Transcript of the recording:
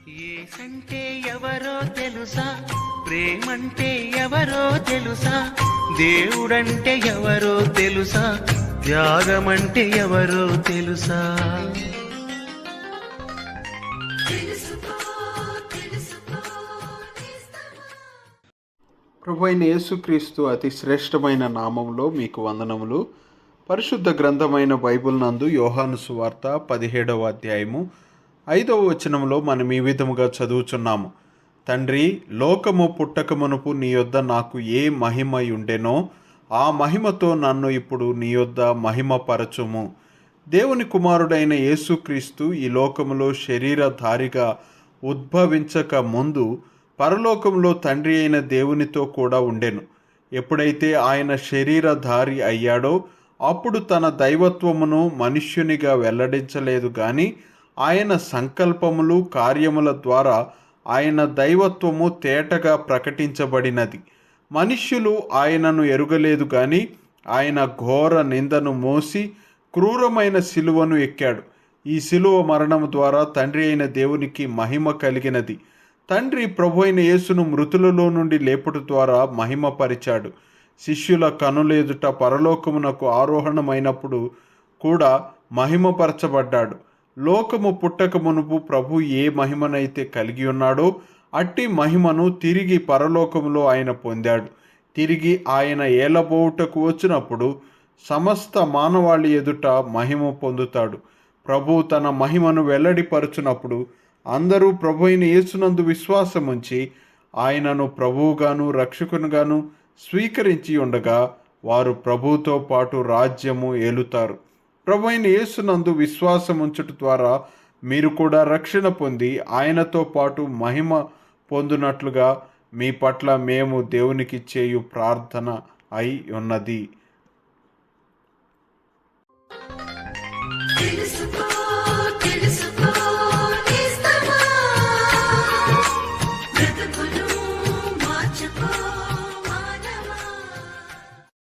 ఏసంటే ఎవరో తెలుసా, ప్రేమంటే ఎవరో తెలుసా, దేవుడంటే ఎవరో తెలుసా, త్యాగమంటే ఎవరో తెలుసా. ప్రభువైన యేసుక్రీస్తు అతి శ్రేష్టమైన నామంలో మీకు వందనములు. పరిశుద్ధ గ్రంథమైన బైబిల్ నందు యోహాను సువార్త 17వ అధ్యాయము 5వ వచనంలో మనం ఈ విధముగా చదువుచున్నాము. తండ్రి, లోకము పుట్టకమునుపు నీ యొద్ద నాకు ఏ మహిమ ఉండెనో ఆ మహిమతో నన్ను ఇప్పుడు నీ యొద్ద మహిమపరచుము. దేవుని కుమారుడైన యేసుక్రీస్తు ఈ లోకములో శరీరధారిగా ఉద్భవించక ముందు పరలోకంలో తండ్రి అయిన దేవునితో కూడా ఉండెను. ఎప్పుడైతే ఆయన శరీరధారి అయ్యాడో అప్పుడు తన దైవత్వమును మనుష్యునిగా వెల్లడించలేదు గాని ఆయన సంకల్పములు కార్యముల ద్వారా ఆయన దైవత్వము తేటగా ప్రకటించబడినది. మనుష్యులు ఆయనను ఎరుగలేదు గాని ఆయన ఘోర నిందను మోసి క్రూరమైన శిలువను ఎక్కాడు. ఈ శిలువ మరణము ద్వారా తండ్రి అయిన దేవునికి మహిమ కలిగినది. తండ్రి ప్రభు అయిన యేసును మృతులలో నుండి లేపుట ద్వారా మహిమపరిచాడు. శిష్యుల కనులెదుట పరలోకమునకు ఆరోహణమైనప్పుడు కూడా మహిమపరచబడ్డాడు. లోకము పుట్టక మునుపు ప్రభు ఏ మహిమనైతే కలిగి ఉన్నాడో అట్టి మహిమను తిరిగి పరలోకములో ఆయన పొందాడు. తిరిగి ఆయన ఏలబోవుటకు వచ్చినప్పుడు సమస్త మానవాళి ఎదుట మహిమ పొందుతాడు. ప్రభు తన మహిమను వెల్లడిపరచునప్పుడు అందరూ ప్రభు అయిన యేసునందు విశ్వాసముంచి ఆయనను ప్రభువుగాను రక్షకునిగాను స్వీకరించి ఉండగా వారు ప్రభువుతో పాటు రాజ్యము ఏలుతారు. ప్రభు అయిన యేసునందు విశ్వాసముంచుట ద్వారా మీరు కూడా రక్షణ పొంది ఆయనతో పాటు మహిమ పొందునట్లుగా మీ పట్ల మేము దేవునికి చేయు ప్రార్థన అయి ఉన్నది.